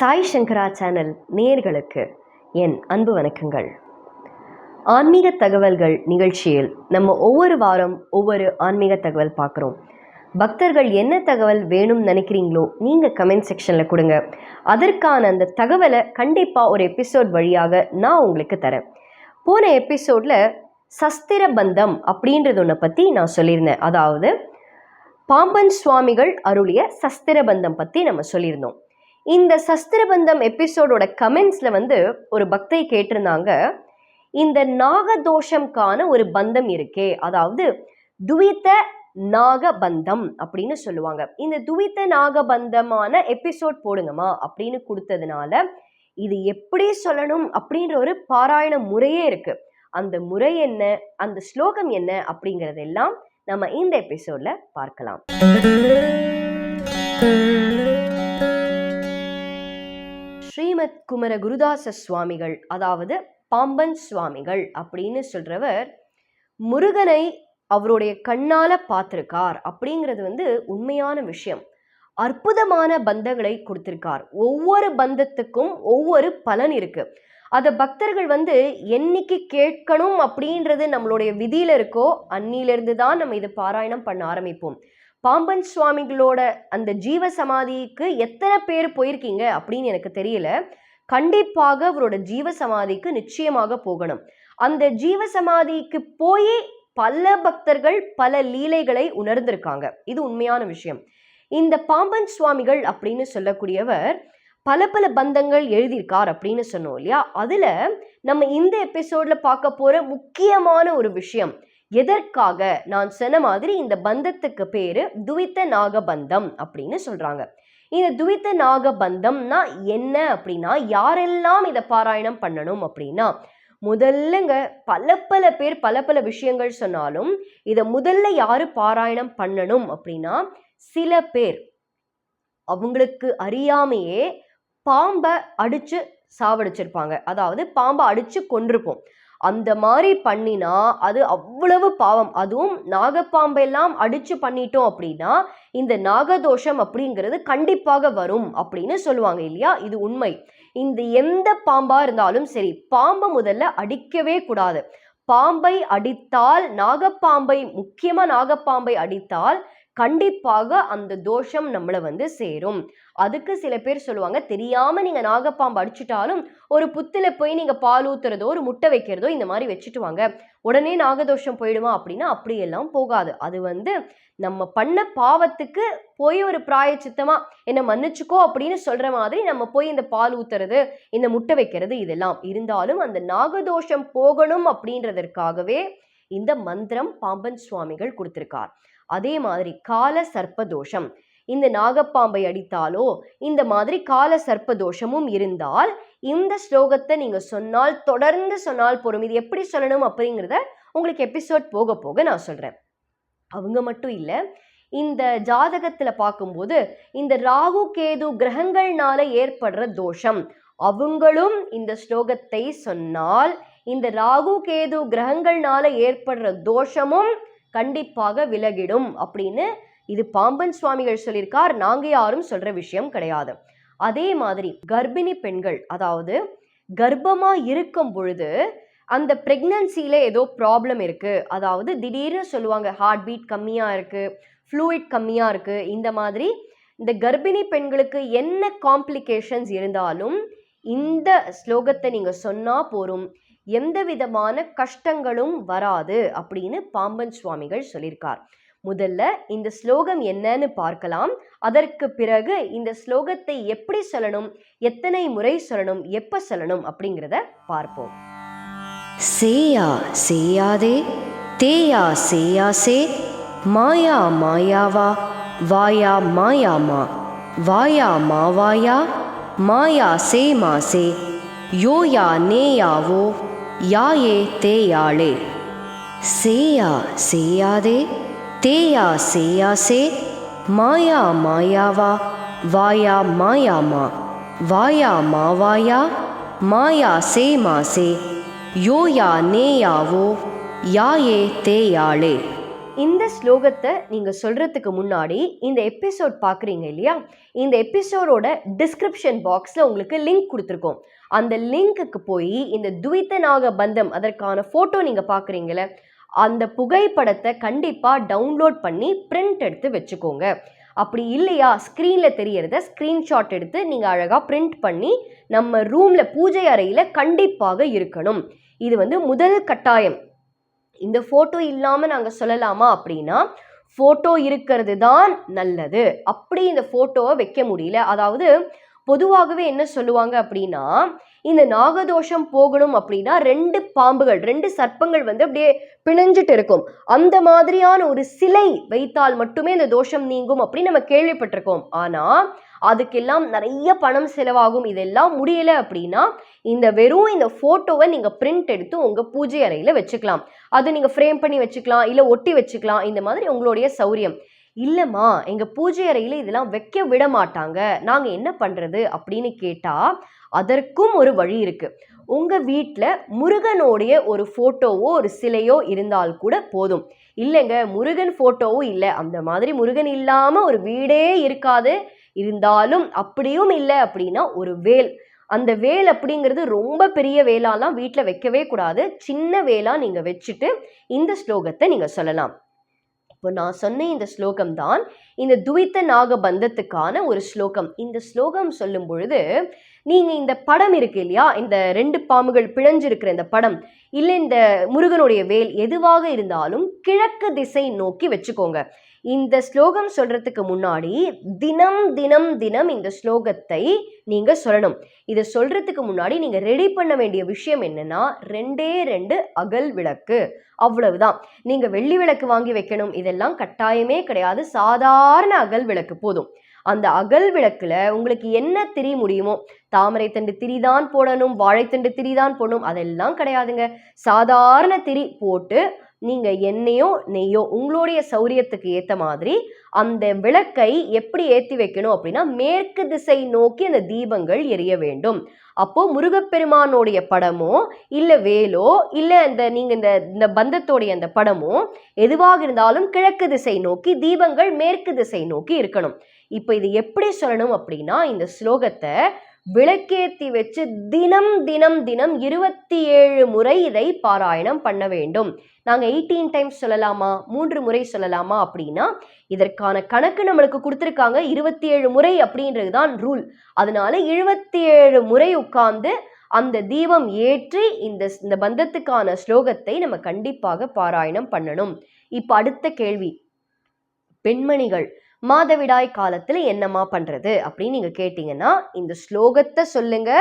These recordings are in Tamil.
சாய் சங்கரா சேனல் நேயர்களுக்கு என் அன்பு வணக்கங்கள். ஆன்மீக தகவல்கள் நிகழ்ச்சியில் நம்ம ஒவ்வொரு வாரம் ஒவ்வொரு ஆன்மீக தகவல் பார்க்குறோம். பக்தர்கள் என்ன தகவல் வேணும்னு நினைக்கிறீங்களோ நீங்கள் கமெண்ட் செக்ஷனில் கொடுங்க. அதற்கான அந்த தகவலை கண்டிப்பாக ஒரு எபிசோட் வழியாக நான் உங்களுக்கு தரேன். போன எபிசோடில் சஸ்திர பந்தம் அப்படின்றது ஒன்றை பற்றி நான் சொல்லியிருந்தேன். அதாவது பாம்பன் சுவாமிகள் அருளிய சஸ்திரபந்தம் பற்றி நம்ம சொல்லியிருந்தோம். இந்த சஸ்திரபந்தம் எபிசோடோட கமெண்ட்ஸில் ஒரு பக்தை கேட்டிருந்தாங்க, இந்த நாகதோஷம்கான ஒரு பந்தம் இருக்கே, அதாவது துவித்த நாகபந்தம் அப்படின்னு சொல்லுவாங்க. இந்த துவித்த நாகபந்தமான எபிசோட் போடுங்கம்மா அப்படின்னு கொடுத்ததுனால இது எப்படி சொல்லணும் அப்படின்ற ஒரு பாராயண முறையே இருக்கு. அந்த முறை என்ன, அந்த ஸ்லோகம் என்ன அப்படிங்கிறதெல்லாம் நம்ம இந்த எபிசோட்ல பார்க்கலாம். ஸ்ரீமத் குமர குருதாச சுவாமிகள், அதாவது பாம்பன் சுவாமிகள் அப்படின்னு சொல்றவர் முருகனை அவருடைய கண்ணால பார்த்திருக்கார் அப்படிங்கிறது உண்மையான விஷயம். அற்புதமான பந்தங்களை கொடுத்திருக்கார். ஒவ்வொரு பந்தத்துக்கும் ஒவ்வொரு பலன் இருக்கு. அதை பக்தர்கள் என்னைக்கு கேட்கணும் அப்படின்றது நம்மளுடைய விதியில இருக்கோ அன்னிலிருந்து தான் நம்ம இதை பாராயணம் பண்ண ஆரம்பிப்போம். பாம்பன் சுவாமிகளோட அந்த ஜீவ சமாதிக்கு எத்தனை பேர் போயிருக்கீங்க அப்படின்னு எனக்கு தெரியல. கண்டிப்பாக அவரோட ஜீவ சமாதிக்கு நிச்சயமாக போகணும். அந்த ஜீவ சமாதிக்கு போய் பல பக்தர்கள் பல லீலைகளை உணர்ந்திருக்காங்க. இது உண்மையான விஷயம். இந்த பாம்பன் சுவாமிகள் அப்படின்னு சொல்லக்கூடியவர் பல பல பந்தங்கள் எழுதியிருக்கார் அப்படின்னு சொன்னோம் இல்லையா? அதுல நம்ம இந்த எபிசோட்ல பார்க்க போற முக்கியமான ஒரு விஷயம், எதற்காக நான் சொன்ன மாதிரி இந்த பந்தத்துக்கு பேரு துவித்த நாகபந்தம் அப்படின்னு சொல்றாங்க. இந்த துவித்த நாகபந்தம்னா என்ன அப்படின்னா, யாரெல்லாம் இதை பாராயணம் பண்ணணும் அப்படின்னா, முதல்லங்க பல பல பேர் பல பல விஷயங்கள் சொன்னாலும் இதை முதல்ல யாரு பாராயணம் பண்ணணும் அப்படின்னா, சில பேர் அவங்களுக்கு அறியாமையே பாம்பை அடிச்சு சாவடிச்சிருப்பாங்க. அதாவது பாம்பை அடிச்சு கொண்டிருப்போம். அந்த மாதிரி பண்ணினா அது அவ்வளவு பாவம். அதுவும் நாகப்பாம்பெல்லாம் அடிச்சு பண்ணிட்டோம் அப்படின்னா இந்த நாகதோஷம் அப்படிங்கிறது கண்டிப்பாக வரும் அப்படின்னு சொல்லுவாங்க இல்லையா? இது உண்மை. இந்த எந்த பாம்பா இருந்தாலும் சரி, பாம்பை முதல்ல அடிக்கவே கூடாது. பாம்பை அடித்தால், நாகப்பாம்பை முக்கியமா நாகப்பாம்பை அடித்தால் கண்டிப்பாக அந்த தோஷம் நம்மளை சேரும். அதுக்கு சில பேர் சொல்லுவாங்க, தெரியாம நீங்க நாகப்பாம்பு அடிச்சுட்டாலும் ஒரு புத்துல போய் நீங்க பால் ஊத்துறதோ ஒரு முட்டை வைக்கிறதோ இந்த மாதிரி வச்சுட்டு வாங்க, உடனே நாகதோஷம் போயிடுமா அப்படின்னா அப்படியெல்லாம் போகாது. அது நம்ம பண்ண பாவத்துக்கு போய் ஒரு பிராயச்சித்தமா என்ன மன்னிச்சுக்கோ அப்படின்னு சொல்ற மாதிரி நம்ம போய் இந்த பால் ஊத்துறது இந்த முட்டை வைக்கிறது இதெல்லாம் இருந்தாலும் அந்த நாகதோஷம் போகணும் அப்படின்றதற்காகவே இந்த மந்திரம் பாம்பன் சுவாமிகள் கொடுத்திருக்கார். அதே மாதிரி கால சர்ப்பதோஷம், இந்த நாகப்பாம்பை அடித்தாலோ இந்த மாதிரி கால சர்ப்பதோஷமும் இருந்தால் இந்த ஸ்லோகத்தை நீங்க சொன்னால், தொடர்ந்து சொன்னால் போரும். இது எப்படி சொல்லணும் அப்படிங்கிறத உங்களுக்கு எபிசோட் போக போக நான் சொல்றேன். அவங்க மட்டும் இல்லை, இந்த ஜாதகத்துல பார்க்கும்போது இந்த ராகு கேது கிரகங்கள்னால ஏற்படுற தோஷம், அவங்களும் இந்த ஸ்லோகத்தை சொன்னால் இந்த ராகு கேது கிரகங்கள்னால ஏற்படுற தோஷமும் கண்டிப்பாக விலகிடும் அப்படின்னு இது பாம்பன் சுவாமிகள் சொல்லியிருக்கார். நாங்க யாரும் சொல்ற விஷயம் கிடையாது. அதே மாதிரி கர்ப்பிணி பெண்கள், அதாவது கர்ப்பமா இருக்கும் பொழுது அந்த பிரெக்னன்சில ஏதோ ப்ராப்ளம் இருக்கு, அதாவது திடீர்னு சொல்லுவாங்க ஹார்ட் பீட் கம்மியா இருக்கு, ஃப்ளூயிட் கம்மியா இருக்கு, இந்த மாதிரி இந்த கர்ப்பிணி பெண்களுக்கு என்ன காம்ப்ளிகேஷன்ஸ் இருந்தாலும் இந்த ஸ்லோகத்தை நீங்க சொன்னா போரும், எந்த விதமான கஷ்டங்களும் வராது அப்படின்னு பாம்பன் சுவாமிகள் சொல்லியிருக்கார். முதல்ல இந்த ஸ்லோகம் என்னன்னு பார்க்கலாம். அதற்கு பிறகு இந்த ஸ்லோகத்தை எப்படி சொல்லணும், எத்தனை முறை சொல்லணும், எப்ப சொல்லணும் அப்படிங்கிறத பார்ப்போம். சேயா சேயாதே, தேயா சேயாசே, மாயா மாயாவா, வாயா மாயாமா, வாயா மாவாயா, மாயா சே மாசே, யோயா நேயாவோ, யாயே தேயாளே. சேயா சேயாதே, தேயா சேயாசே, மாயா மாயாவா, வாயா மாயாமா, வாயா மாவாயா, மாயா சே மாசே, யோயா நேயாவோ, யாயே தேயாளே. இந்த ஸ்லோகத்தை நீங்க சொல்றதுக்கு முன்னாடி இந்த எபிசோட் பார்க்குறீங்க இல்லையா, இந்த எபிசோடோட டிஸ்கிரிப்ஷன் பாக்ஸ்ல உங்களுக்கு லிங்க் கொடுத்துருக்கோம். அந்த லிங்க்குக்கு போய் இந்த துவைத்த நாக பந்தம் அதற்கான போட்டோ நீங்க பார்க்குறீங்களே, அந்த புகைப்படத்தை கண்டிப்பா டவுன்லோட் பண்ணி பிரிண்ட் எடுத்து வச்சுக்கோங்க. அப்படி இல்லையா, ஸ்க்ரீன்ல தெரியறத ஸ்க்ரீன்ஷாட் எடுத்து நீங்க அழகா பிரிண்ட் பண்ணி நம்ம ரூம்ல பூஜை அறையில கண்டிப்பாக இருக்கணும். இது முதல் கட்டாயம். இந்த போட்டோ இல்லாம நாங்க சொல்லலாமா அப்படின்னா, போட்டோ இருக்கிறது தான் நல்லது. அப்படி இந்த போட்டோவை வைக்க முடியல, அதாவது பொதுவாகவே என்ன சொல்லுவாங்க அப்படின்னா, இந்த நாகதோஷம் போகணும் அப்படின்னா 2 பாம்புகள் 2 சர்ப்பங்கள் அப்படியே பிணைஞ்சிட்டு இருக்கும். அந்த மாதிரியான ஒரு சிலை வைத்தால் மட்டுமே இந்த தோஷம் நீங்கும் அப்படின்னு நம்ம கேள்விப்பட்டிருக்கோம். ஆனா அதுக்கெல்லாம் நிறைய பணம் செலவாகும். இதெல்லாம் முடியல அப்படின்னா வெறும் இந்த போட்டோவை நீங்க பிரிண்ட் எடுத்து உங்க பூஜை அறையில வச்சுக்கலாம். அது நீங்க ஃப்ரேம் பண்ணி வச்சுக்கலாம், இல்ல ஒட்டி வச்சுக்கலாம், இந்த மாதிரி உங்களுடைய சௌரியம். இல்லம்மா, எங்க பூஜை அறையில இதெல்லாம் வைக்க விட மாட்டாங்க, நாங்க என்ன பண்றது அப்படின்னு கேட்டா அதற்கும் ஒரு வழி இருக்கு. உங்க வீட்டுல முருகனுடைய ஒரு போட்டோவோ ஒரு சிலையோ இருந்தால் கூட போதும். இல்லைங்க, முருகன் போட்டோவும் இல்லை, அந்த மாதிரி முருகன் இல்லாம ஒரு வீடே இருக்காது, இருந்தாலும் அப்படியும் இல்லை அப்படின்னா ஒரு வேல். அந்த வேல் அப்படிங்கிறது ரொம்ப பெரிய வேலாலாம் வீட்டில் வைக்கவே கூடாது. சின்ன வேலா நீங்க வச்சுட்டு இந்த ஸ்லோகத்தை நீங்க சொல்லலாம். இப்போ நான் சொன்ன இந்த ஸ்லோகம் தான் இந்த துவைத்த நாக பந்தத்துக்கான ஒரு ஸ்லோகம். இந்த ஸ்லோகம் சொல்லும் பொழுது நீங்க இந்த படம் இருக்கு இல்லையா, இந்த 2 பாம்புகள் பிணைஞ்சிருக்கிற இந்த படம், இல்லை இந்த முருகனுடைய வேல், எதுவாக இருந்தாலும் கிழக்கு திசை நோக்கி வச்சுக்கோங்க. இந்த ஸ்லோகம் சொல்றதுக்கு முன்னாடி தினம் தினம் தினம் இந்த ஸ்லோகத்தை நீங்க சொல்லணும். இதை சொல்றதுக்கு முன்னாடி நீங்க ரெடி பண்ண வேண்டிய விஷயம் என்னன்னா, 2 அகல் விளக்கு, அவ்வளவுதான். நீங்க வெள்ளி விளக்கு வாங்கி வைக்கணும் இதெல்லாம் கட்டாயமே கிடையாது. சாதாரண அகல் விளக்கு போதும். அந்த அகல் விளக்குல உங்களுக்கு என்ன திரி முடியுமோ, தாமரை தண்டு திரிதான் போடணும், வாழைத்தண்டு திரிதான் போடணும், அதெல்லாம் கிடையாதுங்க. சாதாரண திரி போட்டு நீங்க எண்ணெயோ நெய்யோ உங்களுடைய சௌரியத்துக்கு ஏத்த மாதிரி அந்த விளக்கை எப்படி ஏற்றி வைக்கணும் அப்படின்னா, மேற்கு திசை நோக்கி அந்த தீபங்கள் எரிய வேண்டும். அப்போ முருகப்பெருமானுடைய படமோ இல்ல வேலோ இல்ல நீங்க இந்த பந்தத்தோடைய அந்த படமோ எதுவாக இருந்தாலும் கிழக்கு திசை நோக்கி, தீபங்கள் மேற்கு திசை நோக்கி இருக்கணும். இப்ப இது எப்படி சொல்லணும் அப்படின்னா, இந்த ஸ்லோகத்தை விளக்கேத்தி வச்சு தினம் தினம் தினம் 27 முறை இதை பாராயணம் பண்ண வேண்டும். நாங்க 18 டைம்ஸ் சொல்லலாமா, 3 முறை சொல்லலாமா அப்படின்னா, இதற்கான கணக்கு நம்மளுக்கு கொடுத்துருக்காங்க. 27 முறை அப்படின்றது தான் ரூல். அதனால 27 முறை உட்கார்ந்து அந்த தீபம் ஏற்றி இந்த பந்தத்துக்கான ஸ்லோகத்தை நம்ம கண்டிப்பாக பாராயணம் பண்ணணும். இப்ப அடுத்த கேள்வி, பெண்மணிகள் மாதவிடாய் காலத்துல என்னமா பண்றது அப்படின்னு நீங்க கேட்டீங்கன்னா, இந்த ஸ்லோகத்தை சொல்லுங்க,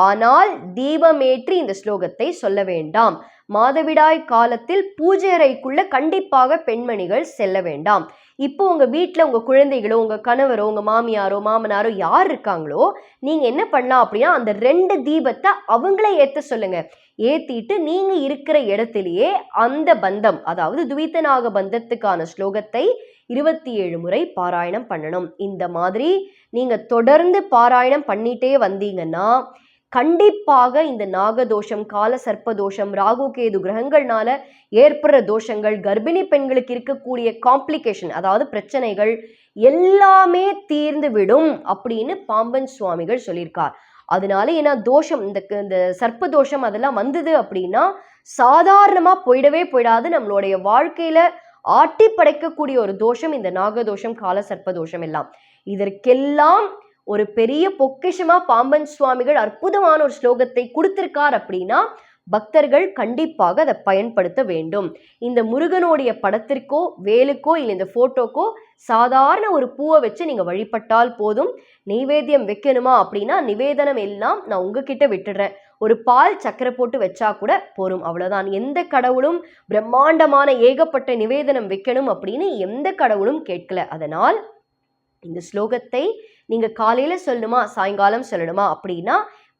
ஆனால் தீபமேற்றி இந்த ஸ்லோகத்தை சொல்ல வேண்டாம். மாதவிடாய் காலத்தில் பூஜை அறைக்குள்ள கண்டிப்பாக பெண்மணிகள் செல்ல வேண்டாம். இப்போ உங்க வீட்டுல உங்க குழந்தைகளோ உங்க கணவரோ உங்க மாமியாரோ மாமனாரோ யார் இருக்காங்களோ, நீங்க என்ன பண்ணலாம் அப்படின்னா, அந்த 2 தீபத்தை அவங்கள ஏத்த சொல்லுங்க. ஏத்திட்டு நீங்க இருக்கிற இடத்திலேயே அந்த பந்தம், அதாவது துவைத்த நாக பந்தத்துக்கான ஸ்லோகத்தை 27 முறை பாராயணம் பண்ணணும். இந்த மாதிரி நீங்க தொடர்ந்து பாராயணம் பண்ணிட்டே வந்தீங்கன்னா கண்டிப்பாக இந்த நாகதோஷம், கால சர்ப்ப தோஷம், ராகு கேது கிரகங்கள்னால ஏற்படுற தோஷங்கள், கர்ப்பிணி பெண்களுக்கு இருக்கக்கூடிய காம்ப்ளிகேஷன், அதாவது பிரச்சனைகள் எல்லாமே தீர்ந்து விடும் அப்படின்னு பாம்பன் சுவாமிகள் சொல்லியிருக்கார். அதனால ஏன்னா தோஷம், இந்த சர்ப்ப தோஷம் அதெல்லாம் வந்தது அப்படின்னா சாதாரணமா போயிடவே போயிடாது. நம்மளுடைய வாழ்க்கையில ஆட்டி படைக்கக்கூடிய ஒரு தோஷம் இந்த நாகதோஷம், கால சர்ப்ப தோஷம் எல்லாம். இதற்கெல்லாம் ஒரு பெரிய பொக்கிஷமா பாம்பன் சுவாமிகள் அற்புதமான ஒரு ஸ்லோகத்தை கொடுத்திருக்கார் அப்படின்னா பக்தர்கள் கண்டிப்பாக அதை பயன்படுத்த வேண்டும். இந்த முருகனுடைய படத்திற்கோ வேலுக்கோ இல்லை இந்த போட்டோக்கோ சாதாரண ஒரு பூவை வச்சு நீங்க வழிபட்டால் போதும். நைவேத்தியம் வைக்கணுமா அப்படின்னா நிவேதனம் எல்லாம் நான் உங்ககிட்ட விட்டுடுறேன். ஒரு பால் சக்கரை போட்டு வச்சா கூட போரும், அவ்வளவுதான். எந்த கடவுளும் பிரம்மாண்டமான ஏகப்பட்ட நிவேதனம் வைக்கணும் அப்படின்னு எந்த கடவுளும் கேட்கல. அதனால் இந்த ஸ்லோகத்தை நீங்க காலையில சொல்லணுமா சாயங்காலம் சொல்லணுமா அப்படின்னா,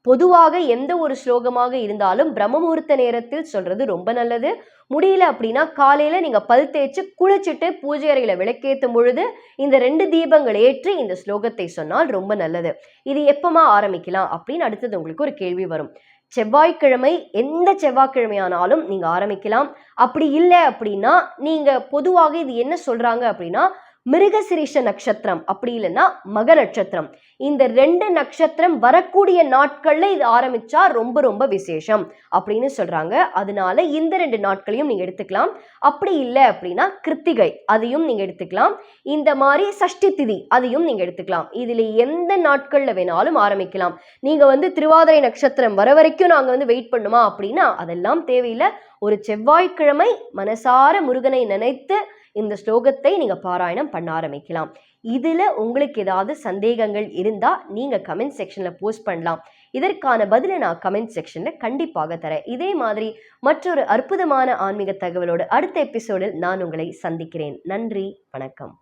பொதுவாக எந்த ஒரு ஸ்லோகமாக இருந்தாலும் பிரம்மமுகூர்த்த நேரத்தில் சொல்றது ரொம்ப நல்லது. முடியல அப்படின்னா காலையில நீங்க பல் தேய்ச்சி குளிச்சுட்டு பூஜை அறையில விளக்கேற்றும் பொழுது இந்த 2 தீபங்கள் ஏற்றி இந்த ஸ்லோகத்தை சொன்னால் ரொம்ப நல்லது. இது எப்பமா ஆரம்பிக்கலாம் அப்படின்னு அடுத்தது உங்களுக்கு ஒரு கேள்வி வரும். செவ்வாய்க்கிழமை எந்த செவ்வாய்க்கிழமையானாலும் நீங்க ஆரம்பிக்கலாம். அப்படி இல்லை அப்படின்னா நீங்க பொதுவாக இது என்ன சொல்றாங்க அப்படின்னா மிருகசிரீஷ நட்சத்திரம் அப்படி இல்லைன்னா மக நட்சத்திரம், இந்த 2 நட்சத்திரம் வரக்கூடிய நாட்கள்ல இது ஆரம்பிச்சா ரொம்ப ரொம்ப விசேஷம் அப்படின்னு சொல்றாங்க. அதனால இந்த 2 நாட்களையும் நீங்க எடுத்துக்கலாம். அப்படி இல்லை அப்படின்னா கிருத்திகை அதையும் நீங்க எடுத்துக்கலாம். இந்த மாதிரி சஷ்டி திதி அதையும் நீங்க எடுத்துக்கலாம். இதுல எந்த நாட்கள்ல வேணாலும் ஆரம்பிக்கலாம். நீங்க திருவாதிரை நட்சத்திரம் வர வரைக்கும் நாங்க வெயிட் பண்ணுமா அப்படின்னா அதெல்லாம் தேவையில்லை. ஒரு செவ்வாய்க்கிழமை மனசார முருகனை நினைத்து இந்த ஸ்லோகத்தை நீங்க பாராயணம் பண்ண ஆரம்பிக்கலாம். இதுல உங்களுக்கு ஏதாவது சந்தேகங்கள் இருந்தா நீங்க கமெண்ட் செக்ஷன்ல போஸ்ட் பண்ணலாம். இதற்கான பதிலை நான் கமெண்ட் செக்ஷன்ல கண்டிப்பாக தரேன். இதே மாதிரி மற்றொரு அற்புதமான ஆன்மீக தகவலோடு அடுத்த எபிசோடில் நான் உங்களை சந்திக்கிறேன். நன்றி, வணக்கம்.